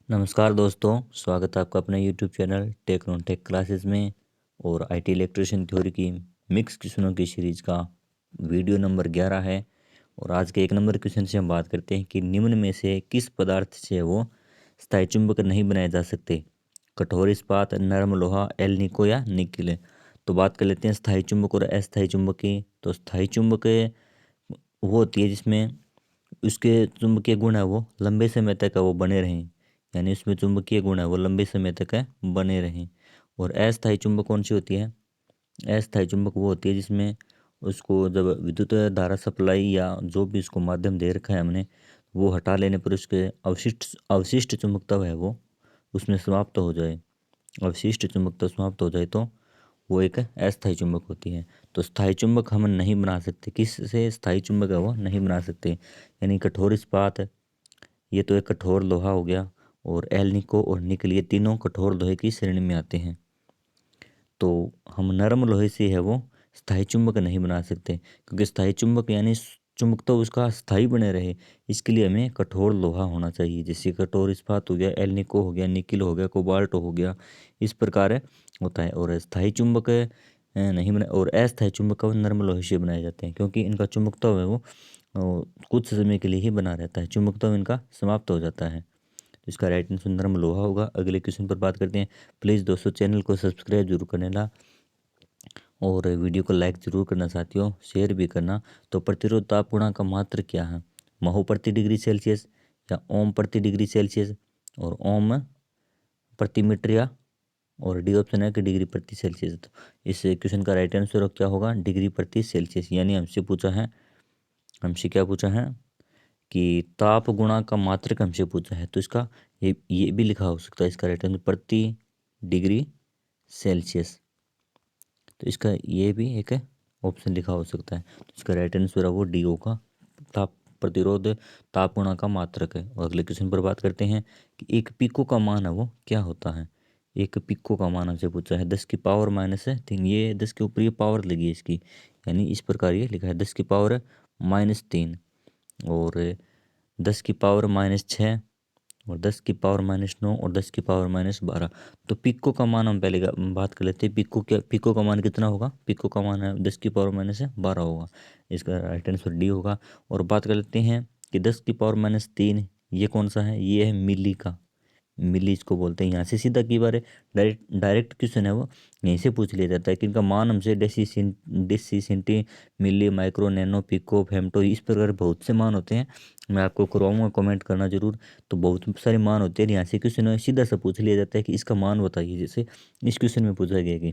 नमस्कार दोस्तों, स्वागत है आपका अपने यूट्यूब चैनल टेक क्लासेस में। और आईटी इलेक्ट्रिशियन थ्योरी की मिक्स क्वेश्चनों की सीरीज का वीडियो नंबर 11 है। और आज के 1 नंबर क्वेश्चन से हम बात करते हैं कि निम्न में से किस पदार्थ से वो स्थायी चुंबक नहीं बनाए जा सकते। कठोर इस्पात, नरम लोहा, एल्निको या निकिल। तो बात कर लेते हैं स्थायी चुंबक और अस्थायी चुंबक की। तो स्थायी चुंबक वो होती है जिसमें उसके चुंबकीय गुण है वो लंबे समय तक वो बने रहें, यानी उसमें चुंबकीय गुण है वो लंबे समय तक है बने रहें। और अस्थायी चुंबक कौन सी होती है? अस्थायी चुंबक वो होती है जिसमें उसको जब विद्युत धारा सप्लाई या जो भी उसको माध्यम दे रखा है हमने, वो हटा लेने पर उसके अवशिष्ट अवशिष्ट चुंबकत्व है वो उसमें समाप्त हो जाए। अवशिष्ट चुंबकत्व समाप्त हो जाए तो वो एक अस्थायी चुंबक होती है। तो स्थायी चुंबक हम नहीं बना सकते, किससे स्थायी चुंबक है वो नहीं बना सकते। यानी कठोर इस्पात, ये तो एक कठोर लोहा हो गया, और एल्निको और निकल ये तीनों कठोर लोहे की श्रेणी में आते हैं। तो हम नरम लोहे से है वो स्थायी चुंबक नहीं बना सकते, क्योंकि स्थायी चुंबक यानी चुंबक तो उसका स्थायी बने रहे, इसके लिए हमें कठोर लोहा होना चाहिए। जैसे कठोर इस्पात हो गया, एल्निको हो गया, निकिल हो गया, कोबाल्ट हो गया, इस प्रकार होता है। और स्थायी चुंबक नहीं बना, और अस्थायी चुंबक नरम लोहे से बनाए जाते हैं, क्योंकि इनका चुंबकत्व है वो कुछ समय के लिए ही बना रहता है, चुंबकत्व इनका समाप्त हो जाता है। तो इसका राइट आंसर नरम लोहा होगा। अगले क्वेश्चन पर बात करते हैं। प्लीज़ दोस्तों चैनल को सब्सक्राइब जरूर करने ला, और वीडियो को लाइक जरूर करना साथियों, शेयर भी करना। तो प्रतिरोध ताप गुणांक का मात्र क्या है? महो प्रति डिग्री सेल्सियस, या ओम प्रति डिग्री सेल्सियस, और ओम प्रति मीटर, या और डी ऑप्शन है कि डिग्री प्रति सेल्सियस। तो इस क्वेश्चन का राइट आंसर क्या होगा? डिग्री प्रति सेल्सियस। यानी हमसे क्या पूछा है कि ताप गुणा का मात्रक हमसे पूछा है, तो इसका ये भी लिखा हो सकता है। इसका राइट आंसर प्रति डिग्री सेल्सियस, तो इसका ये भी एक ऑप्शन लिखा हो सकता है। तो इसका राइट आंसर है वो डी होगा, ताप प्रतिरोध ताप गुणा का मात्रक है। और अगले क्वेश्चन पर बात करते हैं कि एक पिको का मान है वो क्या होता है। एक पिको का मान हमसे पूछा है 10⁻³ ये 10 के ऊपर ये पावर लगी है इसकी, यानी इस प्रकार ये लिखा है 10⁻³ और 10⁻⁻6 और 10⁻⁻9 और 10⁻⁻12। तो पिको का मान हम पहले बात कर लेते हैं। पिको का मान कितना होगा? पिको का मान है 10⁻⁻12 होगा। इसका राइट आंसर डी होगा। और बात कर लेते हैं कि 10⁻³ ये कौन सा है? ये है मिली का, मिली इसको बोलते हैं। यहाँ से सीधा की बार डायरेक्ट डायरेक्ट क्वेश्चन है वो यहीं से पूछ लिया जाता है कि इनका मान हमसे deci centi milli micro nano pico femto इस प्रकार बहुत से मान होते हैं। मैं आपको करवाऊंगा, कमेंट करना जरूर। तो बहुत सारे मान होते हैं, यहाँ से क्वेश्चन सीधा सा पूछ लिया जाता है कि इसका मान बताइए। जैसे इस क्वेश्चन में पूछा गया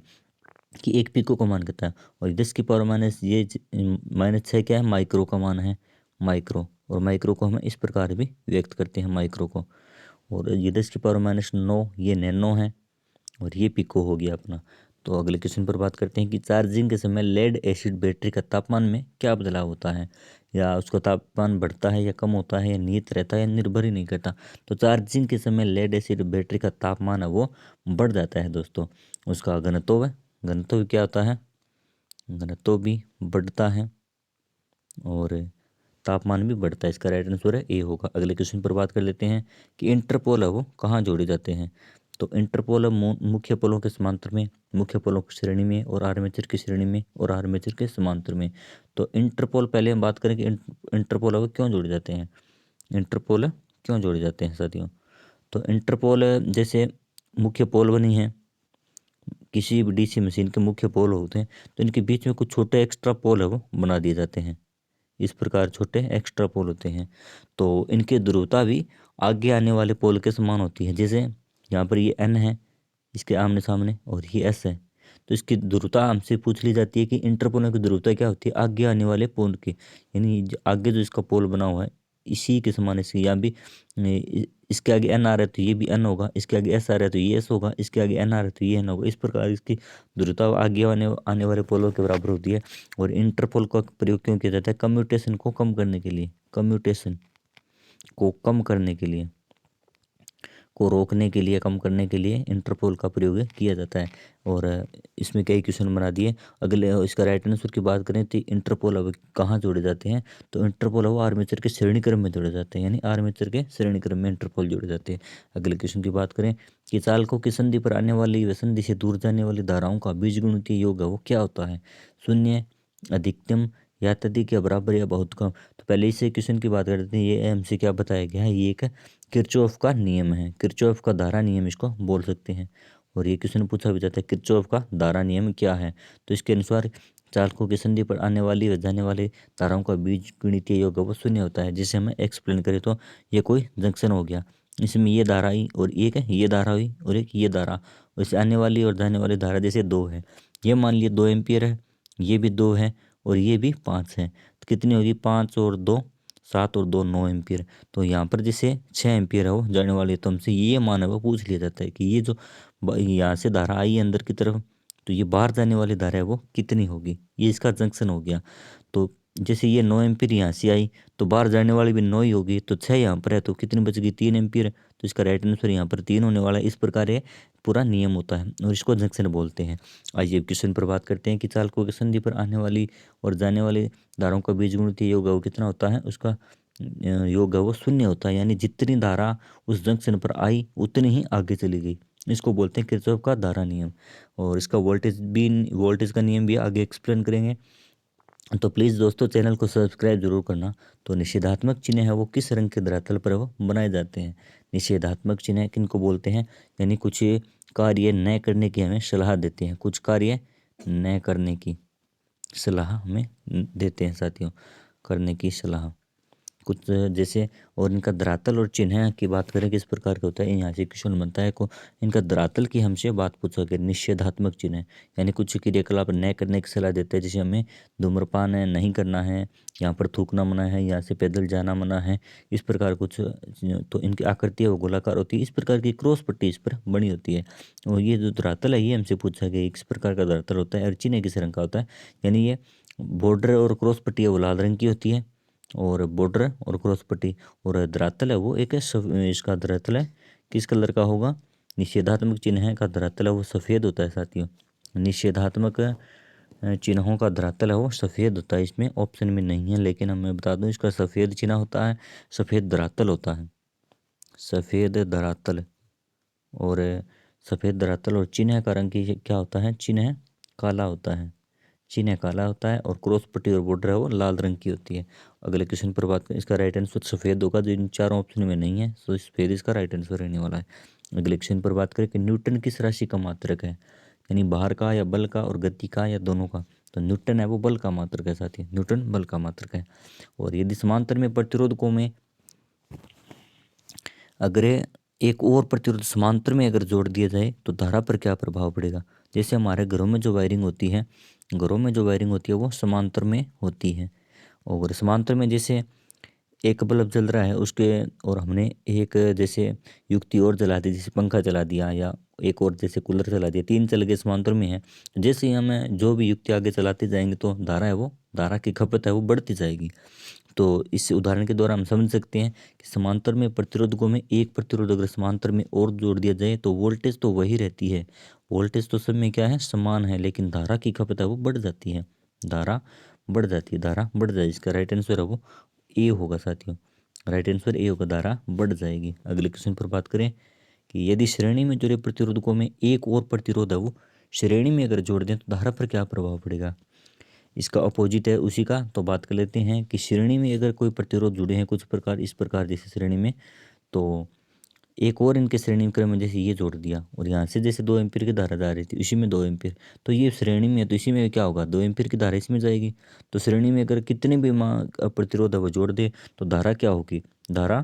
कि एक पिको का मान कितना है, और 10⁻⁻6 क्या है? माइक्रो का मान है, माइक्रो। और माइक्रो को हम इस प्रकार भी व्यक्त करते हैं, माइक्रो को। और ये 10⁻⁹ ये नैनो है, और ये पिको हो गया अपना। तो अगले क्वेश्चन पर बात करते हैं कि चार्जिंग के समय लेड एसिड बैटरी का तापमान में क्या बदलाव होता है, या उसका तापमान बढ़ता है या कम होता है, या नियत रहता है या निर्भर ही नहीं करता। तो चार्जिंग के समय लेड एसिड बैटरी का तापमान है वो बढ़ जाता है दोस्तों। उसका घनत्व क्या होता है? घनत्व भी बढ़ता है, और तापमान भी बढ़ता है। इसका राइट आंसर है ए होगा। अगले क्वेश्चन पर बात कर लेते हैं कि इंटरपोल है वो कहाँ जोड़े जाते हैं। तो इंटरपोल है मुख्य पोलों के समांतर में, मुख्य पोलों की श्रेणी में, और आर्मेचर की श्रेणी में, और आर्मेचर के समांतर में। तो इंटरपोल पहले हम बात करें कि इंटरपोल है वो क्यों जोड़े जाते हैं। इंटरपोल क्यों जोड़े जाते हैं साथियों? तो इंटरपोल जैसे मुख्य पोल बनी है, किसी भी डीसी मशीन के मुख्य पोल होते हैं, तो इनके बीच में कुछ छोटे एक्स्ट्रा पोल है वो बना दिए जाते हैं। इस प्रकार छोटे एक्स्ट्रा पोल होते हैं, तो इनकी ध्रुवता भी आगे आने वाले पोल के समान होती है। जैसे यहाँ पर ये एन है इसके आमने सामने, और ये एस है, तो इसकी ध्रुवता हमसे पूछ ली जाती है कि इंटरपोलों की ध्रुवता क्या होती है आगे आने वाले पोल की। यानी आगे जो इसका पोल बना हुआ है इसी के समान इसकी, यहाँ भी इसके आगे एन आ रहा है तो ये भी एन होगा, इसके आगे एस आ रहा है तो ये एस होगा, इसके आगे एन आ रहा है तो ये एन होगा। इस प्रकार इसकी ध्रुवता आगे आने वाले पोलों के बराबर होती है। और इंटरपोल का प्रयोग क्यों किया जाता है? कम्यूटेशन को कम करने के लिए, कम्यूटेशन को कम करने के लिए। को रोकने के लिए, कम करने के लिए इंटरपोल का प्रयोग किया जाता है। और इसमें कई क्वेश्चन बना दिए। अगले इसका राइट आंसर की बात करें तो इंटरपोल अब कहाँ जोड़े जाते हैं, तो इंटरपोल वो आर्मेचर के श्रेणी क्रम में जोड़े जाते हैं, यानी आर्मेचर के श्रेणी क्रम में इंटरपोल जोड़े जाते हैं। अगले क्वेश्चन की बात करें कि चालकों की संधि पर आने वाली व संधि से दूर जाने वाली धाराओं का बीजगणितीय योग है वो क्या होता है, शून्य, अधिकतम, या अत्यधिक, या बराबर, या बहुत कम। तो पहले इसे क्वेश्चन की बात करते हैं। ये हमसे क्या बताया गया है, ये एक किरचॉफ का नियम है, किरचॉफ का धारा नियम इसको बोल सकते हैं। और ये क्वेश्चन पूछा भी जाता है किरचॉफ का धारा नियम क्या है, तो इसके अनुसार चालकों की संधि पर आने वाली व जाने वाली धाराओं का बीजगणितीय योग वो शून्य होता है। जिसे हमें एक्सप्लेन करें तो ये कोई जंक्शन हो गया, इसमें ये धारा आई और एक है ये धारा हुई और एक ये धारा, और इससे आने वाली और जाने वाली धारा जैसे दो है, ये मान लिए 2 एम्पियर है, ये भी 2 है और ये भी 5 है, तो कितनी होगी 5 और 2 7 और 2 9 एम्पियर। तो यहाँ पर जैसे 6 एम्पियर है वो जाने वाली है, तो हमसे ये मान है वो पूछ लिया जाता है कि ये जो यहाँ से धारा आई है अंदर की तरफ, तो ये बाहर जाने वाली धारा है वो कितनी होगी, ये इसका जंक्शन हो गया। तो जैसे ये 9 एम्पियर यहाँ से आई तो बाहर जाने वाली भी 9 ही होगी, तो 6 यहाँ पर है तो कितनी बचेगी 3 एम्पियर, तो इसका राइट आंसर यहाँ पर 3 होने वाला है। इस प्रकार ये पूरा नियम होता है और इसको जंक्शन बोलते हैं। आइए अब क्वेश्चन पर बात करते हैं कि चालकों की संधि पर आने वाली और जाने वाली धाराओं का बीजगणितीय योग है वो कितना होता है, उसका योग है वो शून्य होता है, यानी जितनी धारा उस जंक्शन पर आई उतनी ही आगे चली गई। इसको बोलते हैं किरचॉफ का धारा नियम। और इसका वोल्टेज का नियम भी आगे एक्सप्लेन करेंगे। तो प्लीज़ दोस्तों चैनल को सब्सक्राइब जरूर करना। तो निषेधात्मक चिन्ह है वो किस रंग के धरातल पर वो बनाए जाते हैं, निषेधात्मक चिन्ह किनको बोलते हैं, यानी कुछ कार्य न करने की हमें सलाह देते हैं, कुछ कार्य न करने की सलाह हमें देते हैं साथियों, करने की सलाह कुछ जैसे। और इनका धरातल और चिन्ह की बात करें किस प्रकार का होता है, यहाँ से क्वेश्चन बनता है को इनका धरातल की हमसे बात पूछा गया। निषेधात्मक चिन्ह यानी कुछ क्रियाकलाप न करने की सलाह देते हैं, जैसे हमें धूम्रपान नहीं करना है, यहाँ पर थूकना मना है, यहाँ से पैदल जाना मना है, इस प्रकार कुछ। तो इनकी आकृति है वो गोलाकार होती है, इस प्रकार की क्रॉस पट्टी इस पर बनी होती है। और ये जो धरातल है ये हमसे पूछा गया किस प्रकार का धरातल होता है और चिन्ह किस रंग का होता है, यानी ये बॉर्डर और क्रॉस पट्टी है वो लाल रंग की होती है, और बॉर्डर और क्रॉस पट्टी। और धरातल है वो एक इसका धरातल है किस कलर का होगा, निषेधात्मक चिन्ह का धरातल है वो सफ़ेद होता है साथियों। निषेधात्मक चिन्हों का धरातल है वो सफ़ेद होता है, इसमें ऑप्शन में नहीं है, लेकिन मैं बता दूं इसका सफ़ेद चिन्ह होता है, सफ़ेद धरातल होता है, सफ़ेद धरातल। और सफ़ेद धरातल और चिन्ह का रंग की क्या होता है, चिन्ह काला होता है, चिन्ह काला होता है, और क्रॉस पट्टी और बॉर्डर है वो लाल रंग की होती है। अगले क्वेश्चन पर बात करें, इसका राइट आंसर सफ़ेद होगा, जो इन चारों ऑप्शन में नहीं है, तो सफ़ेद इसका राइट आंसर रहने वाला है। अगले क्वेश्चन पर बात करें कि न्यूटन किस राशि का मात्रक है, यानी भार का या बल का और गति का या दोनों का। तो न्यूटन है वो बल का मात्रक है साथी, न्यूटन बल का मात्रक है। और यदि समांतर में प्रतिरोधकों में अगर एक और प्रतिरोध समांतर में अगर जोड़ दिया जाए तो धारा पर क्या प्रभाव पड़ेगा। जैसे हमारे घरों में जो वायरिंग होती है, घरों में जो वायरिंग होती है वो समांतर में होती है, और समांतर में जैसे एक बल्ब जल रहा है उसके, और हमने एक जैसे युक्ति और जला दी, जैसे पंखा चला दिया या एक और जैसे कूलर चला दिया, 3 चल के समांतर में है। जैसे ही हमें जो भी युक्ति आगे चलाते जाएंगे तो धारा है वो, धारा की खपत है वो बढ़ती जाएगी। तो इस उदाहरण के द्वारा हम समझ सकते हैं कि समांतर में प्रतिरोधकों में एक प्रतिरोध अगर समांतर में और जोड़ दिया जाए तो वोल्टेज तो वही रहती है, वोल्टेज तो सब में क्या है समान है, लेकिन धारा की खपत है वो बढ़ जाती है, धारा बढ़ जाती है, धारा बढ़ जाए। इसका राइट आंसर है वो ए होगा साथियों, राइट आंसर ए होगा, धारा बढ़ जाएगी। अगले क्वेश्चन पर बात करें कि यदि श्रेणी में जुड़े प्रतिरोधकों में एक और प्रतिरोध है वो श्रेणी में अगर जोड़ दें तो धारा पर क्या प्रभाव पड़ेगा। इसका अपोजिट है उसी का, तो बात कर लेते हैं कि श्रेणी में अगर कोई प्रतिरोध जुड़े हैं कुछ प्रकार इस प्रकार जैसे श्रेणी में, तो एक और इनके श्रेणी क्रम में जैसे ये जोड़ दिया, और यहाँ से जैसे 2 एम्पीयर की धारा जा रही थी इसी में 2 एम्पीयर, तो ये श्रेणी में है तो इसी में क्या होगा 2 एम्पीयर की धारा इसमें जाएगी। तो श्रेणी में अगर कितने भी प्रतिरोध है वो जोड़ दे तो धारा क्या होगी, धारा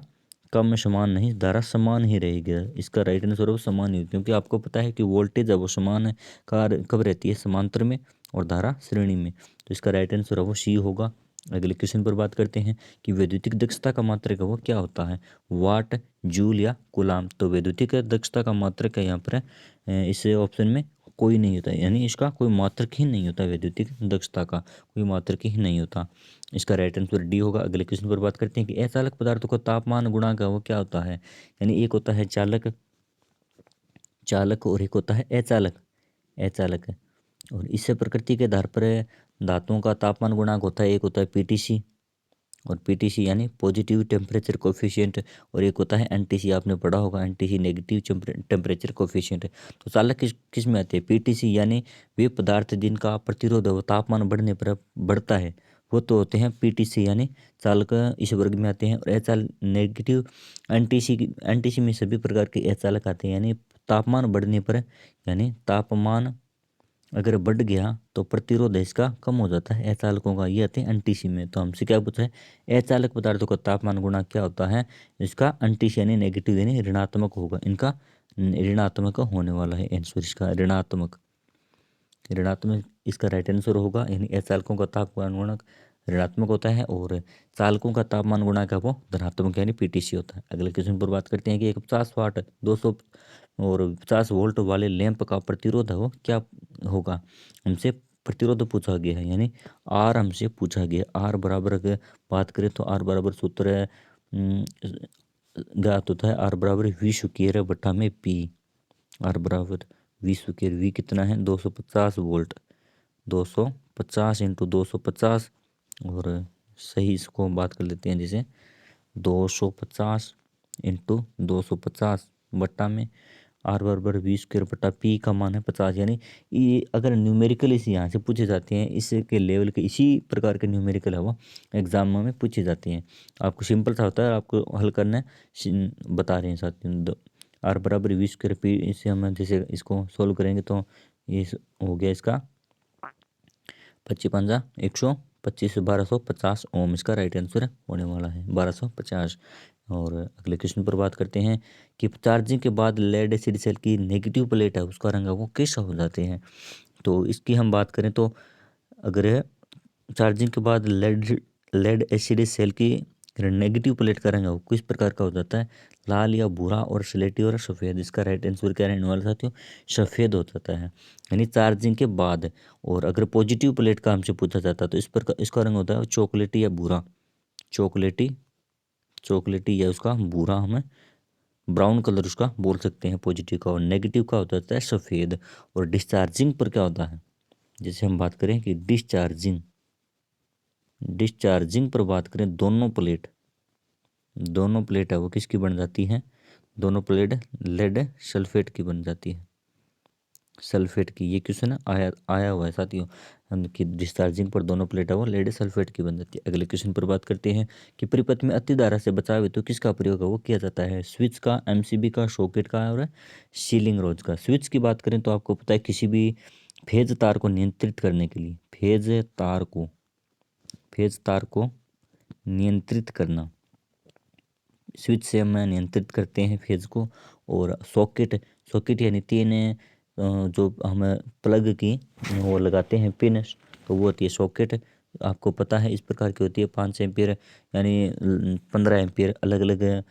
कम समान नहीं, धारा समान ही रहेगी। इसका राइट आंसर वो समान ही, क्योंकि आपको पता है कि वोल्टेज है वो समान है कब रहती है समांतर में और धारा श्रेणी में, तो इसका राइट आंसर है वो सी होगा। अगले क्वेश्चन पर बात करते हैं कि वैद्युतिक दक्षता का मात्रक है वो क्या होता है, वाट, जूल या कूलाम। तो वैद्युतिक दक्षता का मात्रक है यहाँ पर इस ऑप्शन में कोई नहीं होता, यानी इसका कोई मात्रक ही नहीं होता, वैद्युतिक दक्षता का कोई मात्रक ही नहीं होता। इसका राइट आंसर डी होगा। अगले क्वेश्चन पर बात करते हैं कि अचालक पदार्थों का तापमान गुणांक है वो क्या होता है। यानी एक होता है चालक, चालक, और एक होता है अचालक, अचालक। और इससे प्रकृति के आधार पर धातुओं का तापमान गुणांक होता है, एक होता है पीटीसी, और पीटीसी यानी पॉजिटिव टेम्परेचर कोफिशिएंट, और एक होता है एनटीसी, आपने पढ़ा होगा एनटीसी नेगेटिव टेम्परेचर कोफिशिएंट। तो चालक किस में आते हैं, पीटीसी यानी वे पदार्थ जिनका प्रतिरोध व तापमान बढ़ने पर बढ़ता है वो तो होते हैं पीटीसी यानी चालक, इस वर्ग में आते हैं। और अचालक नेगेटिव एनटीसी में सभी प्रकार के अचालक आते हैं, यानी तापमान बढ़ने पर, यानी तापमान अगर बढ़ गया तो प्रतिरोध इसका कम हो जाता है अचालकों का, ये आते हैं एनटीसी में। तो हमसे क्या पूछा है, अचालक पदार्थों का तापमान गुणांक क्या होता है, इसका एनटीसी यानी नेगेटिव यानी ऋणात्मक होगा, इनका ऋणात्मक होने वाला है आंसर इसका, ऋणात्मक, ऋणात्मक इसका राइट आंसर होगा। यानी अचालकों का तापमान गुणांक ऋणात्मक होता है और चालकों का तापमान गुणांक है वो धनात्मक यानी पीटीसी होता है। अगले क्वेश्चन पर बात करते हैं कि एक 50 वाट 200 और 50 वोल्ट वाले लैंप का प्रतिरोध है वो क्या होगा। हमसे प्रतिरोध पूछा गया है, यानी आर हमसे पूछा गया। आर बराबर अगर बात करें तो आर बराबर सूत्र है ज्ञात होता है, आर बराबर वी स्क्वायर बटा में पी। आर बराबर वी स्क्वायर, वी कितना है 250 वोल्ट, 250 इंटू 250, और सही इसको बात कर लेते हैं जैसे 250 इंटू 250 बट्टा में आर बराबर वी स्क्वायर बटा पी का मान है 50। यानी ये अगर न्यूमेरिकल इस यहाँ से पूछे जाते हैं, इसके लेवल के इसी प्रकार के न्यूमेरिकल है वो एग्जाम में पूछे जाते हैं। आपको सिंपल सा होता है, आपको हल करना है, बता रहे हैं साथ। आर बराबर वी स्क्वायर पी, इससे हम जैसे इसको सोल्व करेंगे तो ये हो गया इसका 55 125 1250 ओम, इसका राइट आंसर होने वाला है 1250। और अगले क्वेश्चन पर बात करते हैं कि चार्जिंग के बाद लेड एसिड सेल की नेगेटिव प्लेट है उसका रंग वो कैसा हो जाते हैं। तो इसकी हम बात करें तो अगर चार्जिंग के बाद लेड एसिड सेल की नेगेटिव प्लेट का रंग है वो किस प्रकार का हो जाता है, लाल या भूरा और स्लेटी और सफ़ेद। इसका राइट आंसर क्या रहने वाला साथियों, सफ़ेद हो जाता है, यानी चार्जिंग के बाद। और अगर पॉजिटिव प्लेट का हमसे पूछा जाता है तो इस पर इसका रंग होता है चॉकलेटी या भूरा, चॉकलेटी या उसका भूरा, हमें ब्राउन कलर उसका बोल सकते हैं पॉजिटिव का। और नेगेटिव का होता है सफ़ेद। और डिस्चार्जिंग पर क्या होता है, जैसे हम बात करें कि डिस्चार्जिंग पर बात करें, दोनों प्लेट है वो किसकी बन जाती है, दोनों प्लेट लेड सल्फेट की बन जाती है, सल्फेट की। ये क्वेश्चन आया हुआ है साथियों हम कि डिस्चार्जिंग पर दोनों प्लेट है वो लेड सल्फेट की बन जाती है। अगले क्वेश्चन पर बात करते हैं कि परिपथ में अति धारा से बचाव हेतु किसका प्रयोग है वो किया जाता है, स्विच का, एमसीबी का, सॉकेट का और सीलिंग रोज का। स्विच की बात करें तो आपको पता है किसी भी फेज तार को नियंत्रित करने के लिए, फेज तार को नियंत्रित करना, स्विच से हम नियंत्रित करते हैं फेज को। और सॉकेट यानी तीन जो हम प्लग की वो लगाते हैं पिन, तो वो होती है सॉकेट। आपको पता है इस प्रकार की होती है 5 एम्पियर यानी 15 एम्पियर, अलग अलग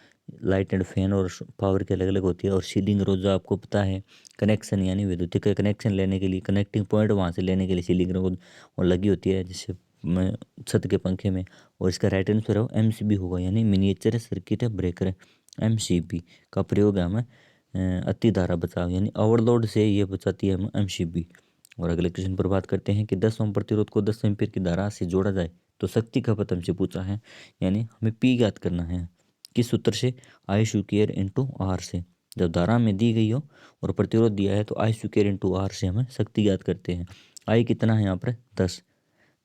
लाइट एंड फैन और पावर की अलग अलग होती है। और सीलिंग रोज आपको पता है कनेक्शन यानी विद्युत कनेक्शन लेने के लिए, कनेक्टिंग पॉइंट वहाँ से लेने के लिए सीलिंग रोज और लगी होती है जैसे छत के पंखे में। और इसका राइट आंसर है एमसीबी होगा, यानी मिनिएचर सर्किट ब्रेकर, एमसीबी का प्रयोग है हमें अति धारा बचाव यानी ओवरलोड से ये बचाती है हम एमसीबी। और अगले क्वेश्चन पर बात करते हैं कि 10 ओम प्रतिरोध को 10 एम्पीयर की धारा से जोड़ा जाए तो शक्ति खपत हमसे पूछा है, यानी हमें पी ज्ञात करना है किस सूत्र से, आई स्क्वायर इंटू आर से। जब धारा में दी गई हो और प्रतिरोध दिया है तो आई स्क्वायर इंटू आर से हमें शक्ति ज्ञात करते हैं। आई कितना है यहाँ पर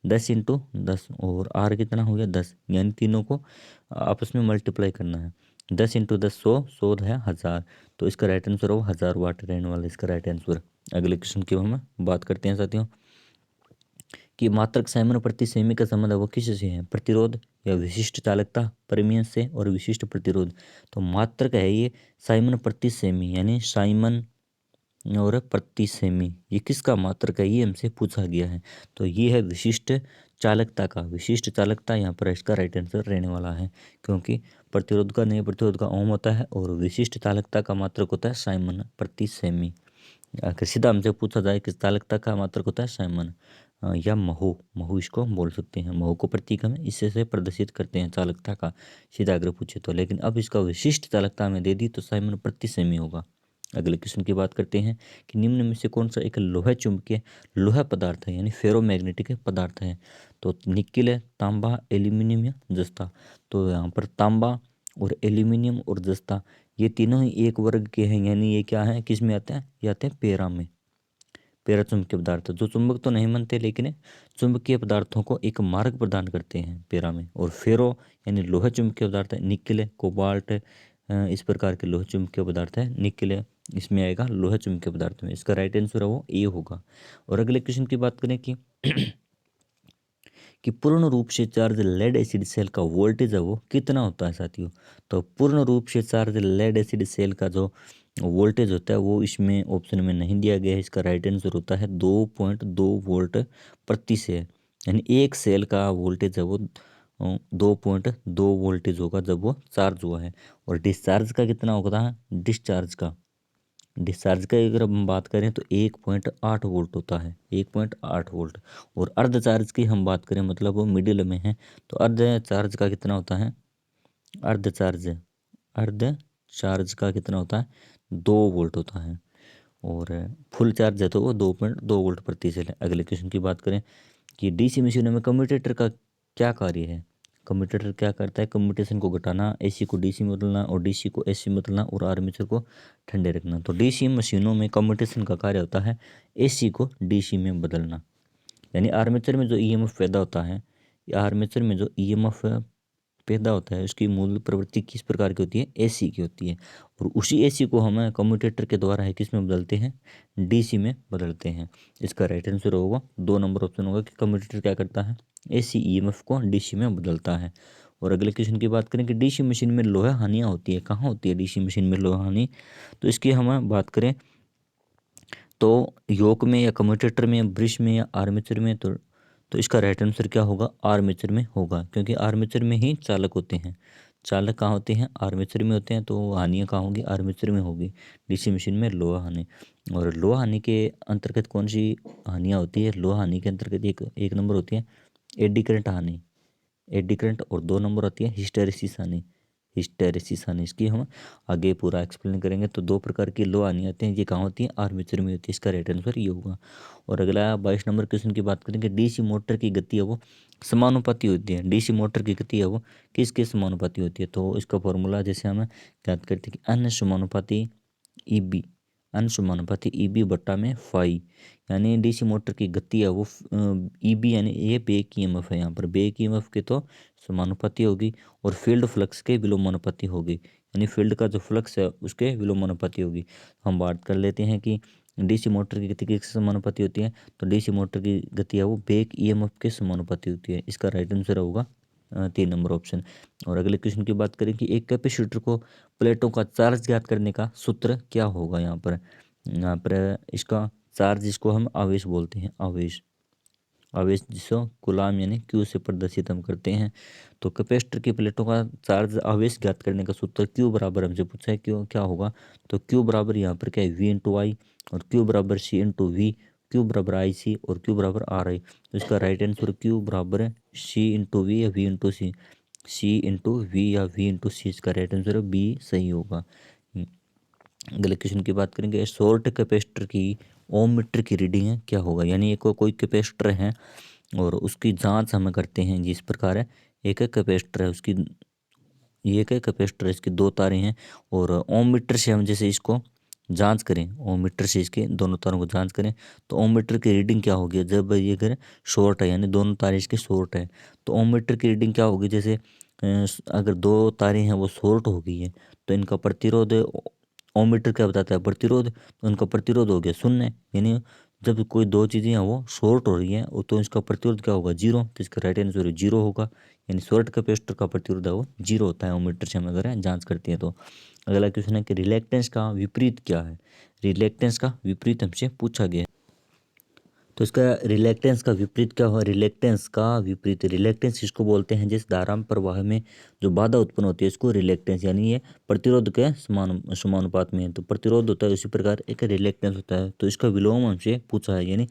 10 इंटू 10 और आर कितना हो गया 10, यानी तीनों को आपस में मल्टीप्लाई करना है। 10 इंटू 10 100 है 1000, तो इसका राइट आंसर हो 1000 वाट रहने वाला इसका राइट आंसर। अगले क्वेश्चन की हम बात करते हैं साथियों कि मात्रक साइमन प्रति सेमी का संबंध है वो किससे है, प्रतिरोध या विशिष्ट चालकता, परमीयंस से और विशिष्ट प्रतिरोध। तो मात्रक है ये साइमन प्रति सेमी, यानी साइमन और प्रति सेमी, ये किसका मात्रक है ये हमसे पूछा गया है। तो ये है विशिष्ट चालकता का, विशिष्ट चालकता यहाँ पर इसका राइट आंसर रहने वाला है, क्योंकि प्रतिरोध का नहीं, प्रतिरोध का ओम होता है और विशिष्ट चालकता का मात्रक होता है साइमन प्रति सेमी। अगर सीधा हमसे पूछा जाए कि चालकता का मात्रक होता है साइमन या महो, महो इसको बोल सकते हैं। महो को प्रतीक हम इससे से प्रदर्शित करते हैं चालकता का, सीधा अगर पूछे तो। लेकिन अब इसका विशिष्ट चालकता हमें दे दी तो साइमन प्रति सेमी होगा। अगले क्वेश्चन की बात करते हैं कि निम्न में से कौन सा एक लोह चुंबकीय लोह पदार्थ है, यानी फेरोमैग्नेटिक पदार्थ है। तो निकिल है, तांबा, एल्यूमिनियम या जस्ता। तो यहाँ पर तांबा और एल्यूमिनियम और जस्ता ये तीनों ही एक वर्ग के हैं, यानी ये क्या है, किस में आते हैं, ये आते हैं पेरा में। पेरा चुंबकीय पदार्थ जो चुंबक तो नहीं बनते लेकिन चुंबकीय पदार्थों को एक मार्ग प्रदान करते हैं पेरा में। और फेरो यानी लोह चुंबकीय पदार्थ है, निकिल, कोबाल्ट, इस प्रकार के लोह चुंबकीय पदार्थ है। निकिल इसमें आएगा लोह चुंबकीय पदार्थ में, इसका राइट आंसर है वो ए होगा। और अगले क्वेश्चन की बात करें कि पूर्ण रूप से चार्ज लेड एसिड सेल का वोल्टेज है वो कितना होता है साथियों। तो पूर्ण रूप से चार्ज लेड एसिड सेल का जो वोल्टेज होता है वो इसमें ऑप्शन में नहीं दिया गया है। इसका राइट आंसर होता है 2.2 वोल्ट प्रति सेल, यानी एक सेल का वोल्टेज है वो 2.2 वोल्टेज होगा जब वो चार्ज हुआ है। और डिस्चार्ज का कितना होगा, डिस्चार्ज का अगर हम बात करें तो 1.8 वोल्ट होता है, 1.8 वोल्ट। और अर्ध चार्ज की हम बात करें, मतलब वो मिडिल में है, तो अर्ध चार्ज का कितना होता है, अर्ध चार्ज का कितना होता है, 2 वोल्ट होता है। और फुल चार्ज है तो वो 2.2 वोल्ट प्रति सेल है। अगले क्वेश्चन की बात करें कि डीसी मशीनों में कम्यूटेटर का क्या कार्य है। कम्यूटेटर क्या करता है, कम्यूटेशन को घटाना, एसी को डीसी में बदलना और डीसी को एसी में बदलना और आर्मेचर को ठंडे रखना। तो डीसी मशीनों में कम्यूटेशन का कार्य होता है एसी को डीसी में बदलना, यानी आर्मेचर में जो ईएमएफ पैदा होता है, या आर्मेचर में जो ईएमएफ पैदा होता है उसकी मूल प्रवृत्ति किस प्रकार की होती है, एसी की होती है। और उसी एसी को हम कम्यूटेटर के द्वारा है किस में बदलते हैं, डीसी में बदलते हैं। इसका राइट आंसर होगा 2 नंबर ऑप्शन होगा कि कम्यूटेटर क्या करता है, एसी ईएमएफ को डीसी में बदलता है। और अगले क्वेश्चन की बात करें कि डीसी मशीन में लोहा हानियाँ होती है, कहाँ होती है डीसी मशीन में लोहा हानि। तो इसकी हम बात करें तो योक में या कम्यूटेटर में या ब्रश में या आर्मेचर में, तो इसका राइट आंसर क्या होगा, आर्मेचर में होगा, क्योंकि आर्मेचर में ही चालक होते हैं। चालक कहाँ होते हैं, आर्मेचर में होते हैं, तो हानियाँ कहाँ होगी, आर्मेचर में होगी डीसी मशीन में लोहा हानि। और लोहा हानि के अंतर्गत कौन सी हानियाँ होती है, लोहा हानि के अंतर्गत एक नंबर होती है एडी करंट हानि, एडी करंट, और 2 नंबर होती है हिस्टेरिसिस हानि, हिस्टेरिसिस हानि। इसकी हम आगे पूरा एक्सप्लेन करेंगे। तो 2 प्रकार की लो हानि आती हैं, ये कहाँ होती है, आर्मेचर में होती है। इसका राइट आंसर ये होगा। और अगला 22 नंबर क्वेश्चन की बात करेंगे, डीसी मोटर की गति है वो समानुपाती होती है। डीसी मोटर की गति है वो किसके समानुपाती होती है। तो इसका फॉर्मूला जैसे हम याद करते हैं कि अन समानुपाती ईबी, अन समानुपाती ईबी बट्टा में फाई, यानी डीसी मोटर की गति है वो ईबी, यानी ये बेक ईएमएफ है, यहाँ पर बेक ईएमएफ के तो समानुपाती होगी और फील्ड फ्लक्स के विलोमानुपाती होगी, यानी फील्ड का जो फ्लक्स है उसके विलोमानुपाती होगी। हम बात कर लेते हैं कि डीसी मोटर की गति किसके समानुपाती होती है। तो डीसी मोटर की गति है वो बेक ईएमएफ के समानुपाती होती है। इसका राइट आंसर होगा 3 नंबर ऑप्शन। और अगले क्वेश्चन की बात करें कि एक कैपेसिटर को प्लेटों का चार्ज ज्ञात करने का सूत्र क्या होगा। यहाँ पर इसका चार्ज, इसको हम आवेश बोलते हैं, आवेश, आवेश जिसको गुलाम यानी क्यू से प्रदर्शित हम करते हैं। तो कैपेसिटर की प्लेटों का चार्ज आवेश ज्ञात करने का सूत्र क्यू बराबर हमसे पूछा है, क्यों क्या होगा। तो क्यू बराबर यहाँ पर क्या है, वी इंटू आई, और क्यू बराबर सी इंटू वी, क्यू बराबर आई सी, और क्यू बराबर आर आई। तो इसका राइट आंसर क्यू बराबर है सी इंटू वी या V into C, C into V या वी इंटू सी। इसका राइट आंसर बी सही होगा। अगले क्वेश्चन की बात करेंगे, शॉर्ट कैपेसिटर की ओम मीटर की रीडिंग है क्या होगा। यानी एक कोई कैपेसिटर है और उसकी जांच हम करते हैं जिस प्रकार है, एक कैपेसिटर है उसकी, ये एक कैपेसिटर है, इसकी 2 तारें हैं, और ओम मीटर से हम जैसे इसको जांच करें, ओम मीटर से इसके दोनों तारों को जांच करें, तो ओम मीटर की रीडिंग क्या होगी जब ये अगर शॉर्ट है, यानी दोनों तारें इसके शॉर्ट है, तो ओम मीटर की रीडिंग क्या होगी। जैसे अगर 2 तारें हैं वो शॉर्ट हो गई है तो इनका प्रतिरोध, ओम मीटर क्या बताता है, प्रतिरोध, तो इनका प्रतिरोध हो गया 0, यानी जब कोई 2 चीज़ें हैं वो शॉर्ट हो रही हैं तो इसका प्रतिरोध क्या होगा, 0। तो इसका राइट आंसर 0 होगा, यानी शॉर्ट कैपेसिटर का प्रतिरोध है वो 0 होता है ओम मीटर से हम अगर जांच करते हैं तो। अगला क्वेश्चन है कि रिलेक्टेंस का विपरीत क्या है। रिलेक्टेंस का विपरीत हमसे पूछा गया है। तो इसका रिलेक्टेंस का विपरीत क्या हुआ? रिलेक्टेंस का विपरीत, रिलेक्टेंस इसको बोलते हैं जिस धारा प्रवाह में जो बाधा उत्पन्न होती है इसको रिलेक्टेंस, यानी ये प्रतिरोध के समानुपात में है। तो प्रतिरोध होता है उसी प्रकार एक रिलेक्टेंस होता है। तो इसका विलोम हमसे पूछा है, यानी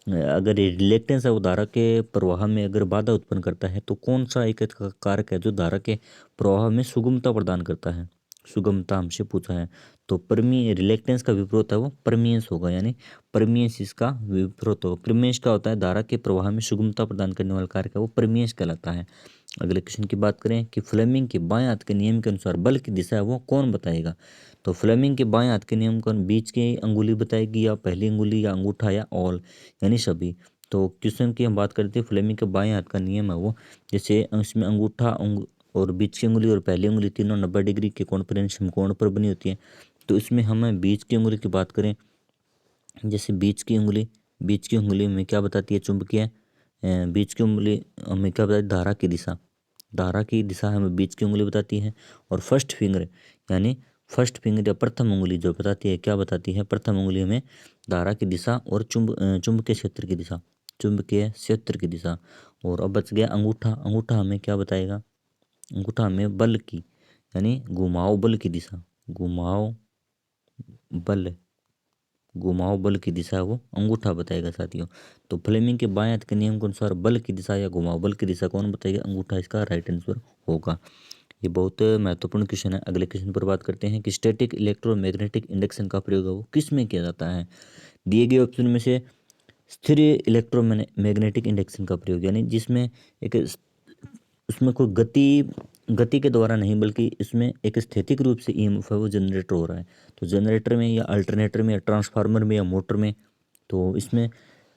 अगर रिलेक्टेंस है वो धारा के प्रवाह में अगर बाधा उत्पन्न करता है तो कौन सा एक कारक है जो धारा के प्रवाह में सुगमता प्रदान करता है, सुगमता हमसे पूछा है। तो परमीय रिलेक्टेंस का विपरीत है वो परमीयंस होगा, यानी परमीयंस इसका विपरीत होगा। परमीयंस का होता है धारा के प्रवाह में सुगमता प्रदान करने वाला कारक है वो परमीयंस कहलाता है। अगले क्वेश्चन की बात करें कि फ्लेमिंग के बाएं हाथ के नियम के अनुसार बल की दिशा है वो कौन बताएगा? तो फ्लेमिंग के बाएं हाथ के नियम को बीच की अंगुली बताएगी या पहली अंगुली या अंगूठा या ऑल, यानी सभी। तो क्वेश्चन की हम बात करते हैं फ्लेमिंग के बाएं हाथ का नियम है वो, जैसे इसमें अंगूठा और बीच की अंगुली और पहली अंगुली तीनों 90 डिग्री के कोण पर समकोण पर बनी होती है। तो इसमें हमें बीच की अंगुली की बात करें, जैसे बीच की अंगुली में क्या बताती है? चुंबकीय बीच की अंगुली हमें क्या बताती है? धारा की दिशा हमें बीच की उंगली बताती है। और फर्स्ट फिंगर यानी फर्स्ट फिंगर या प्रथम उंगली जो बताती है, क्या बताती है? प्रथम उंगली हमें धारा की दिशा और चुंबकीय क्षेत्र की दिशा, चुंबकीय क्षेत्र की दिशा। और अब बच गया अंगूठा, अंगूठा हमें क्या बताएगा? अंगूठा हमें बल की यानी घुमाव बल की दिशा, घुमाव बल की दिशा वो अंगूठा बताएगा साथियों। तो फ्लेमिंग के बाएं हाथ के नियम के अनुसार बल की दिशा या घुमाव बल की दिशा कौन बताएगा? अंगूठा इसका राइट आंसर होगा। ये बहुत महत्वपूर्ण क्वेश्चन है। अगले क्वेश्चन पर बात करते हैं कि स्टैटिक इलेक्ट्रोमैग्नेटिक इंडक्शन का प्रयोग है वो किस में किया जाता है? दिए गए ऑप्शन में से स्थिर इलेक्ट्रोमैग्नेटिक इंडक्शन का प्रयोग, यानी जिसमें एक उसमें कोई गति के द्वारा नहीं बल्कि इसमें एक स्थैतिक रूप से ईएमएफ है वो जनरेट हो रहा है। तो जनरेटर में या अल्टरनेटर में या ट्रांसफार्मर में या मोटर में, तो इसमें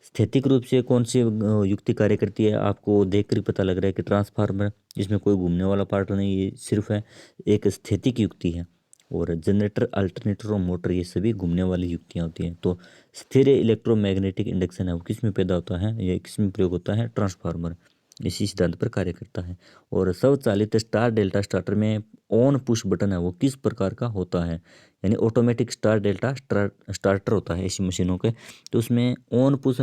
स्थैतिक रूप से कौन सी युक्ति कार्य करती है? आपको देखकर ही पता लग रहा है कि ट्रांसफार्मर, इसमें कोई घूमने वाला पार्ट नहीं, ये सिर्फ है एक स्थैतिक युक्ति है। और जनरेटर, अल्टरनेटर और मोटर ये सभी घूमने वाली युक्तियाँ होती हैं। तो स्थिर इलेक्ट्रोमैग्नेटिक इंडक्शन है वो किस में पैदा होता है? ये किस में प्रयोग होता है? ट्रांसफार्मर इसी सिद्धांत पर कार्य करता है। और स्वचालित स्टार डेल्टा स्टार्टर में ऑन पुश बटन है वो किस प्रकार का होता है? यानी ऑटोमेटिक स्टार डेल्टा स्टार्टर होता है ऐसी मशीनों के। तो उसमें ऑन पुश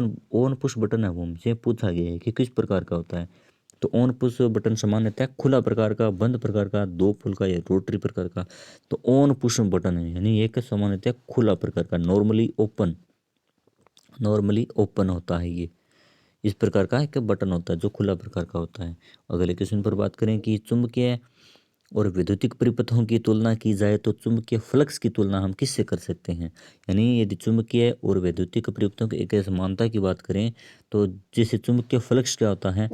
बटन है वो हमसे पूछा गया है कि किस प्रकार का होता है। तो ऑन पुश बटन सामान्यतः खुला प्रकार का, बंद प्रकार का, दो पुल का या रोटरी प्रकार का। तो ऑन पुश बटन है यानी एक सामान्यतः खुला प्रकार का, नॉर्मली ओपन होता है। ये इस प्रकार का एक बटन होता है जो खुला प्रकार का होता है। अगले क्वेश्चन पर बात करें कि चुंबकीय और विद्युतिक परिपथों की तुलना की जाए तो चुंबकीय फ्लक्स की तुलना हम किससे कर सकते हैं? यानी यदि चुंबकीय और विद्युतिक परिपथों की एक समानता की बात करें तो जैसे चुंबकीय फ्लक्स क्या होता है?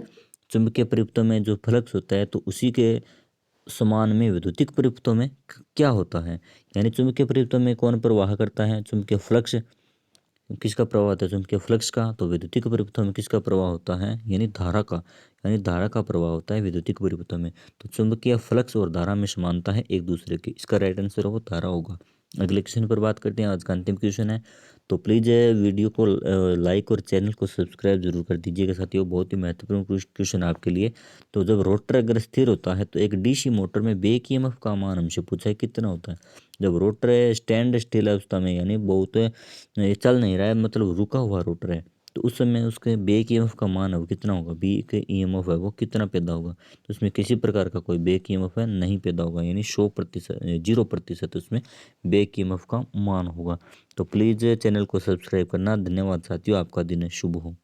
चुंबकीय परिपथों में जो फ्लक्स होता है तो उसी के समान में विद्युतिक परिपथों में क्या होता है? यानी चुंबकीय परिपथों में कौन प्रवाह करता है? चुंबकीय फ्लक्स। किसका प्रवाह होता है? चुंबकीय फ्लक्स का। तो विद्युतिक परिपथों में किसका प्रवाह होता है? यानी धारा का प्रवाह होता है विद्युतिक परिपथों में। तो चुंबकीय फ्लक्स और धारा में समानता है एक दूसरे की, इसका राइट आंसर वो धारा होगा। अगले क्वेश्चन पर बात करते हैं, आज का अंतिम क्वेश्चन है। तो प्लीज़ वीडियो को लाइक और चैनल को सब्सक्राइब जरूर कर दीजिएगा साथियों, बहुत ही महत्वपूर्ण क्वेश्चन आपके लिए। तो जब रोटर अगर स्थिर होता है तो एक डीसी मोटर में बैक ईएमएफ का मान हमसे पूछा है कितना होता है? जब रोटर स्टैंड स्टिल अवस्था में यानी बहुत ये चल नहीं रहा है, मतलब रुका हुआ रोटर है, तो उस समय उसके बैक ईएमएफ का मान है वो कितना होगा? बैक ईएमएफ है वो कितना पैदा होगा? तो उसमें किसी प्रकार का कोई बैक ईएमएफ है नहीं पैदा होगा, यानी 100%, 0% उसमें बैक ईएमएफ का मान होगा। तो प्लीज़ चैनल को सब्सक्राइब करना। धन्यवाद साथियों, आपका दिन शुभ हो।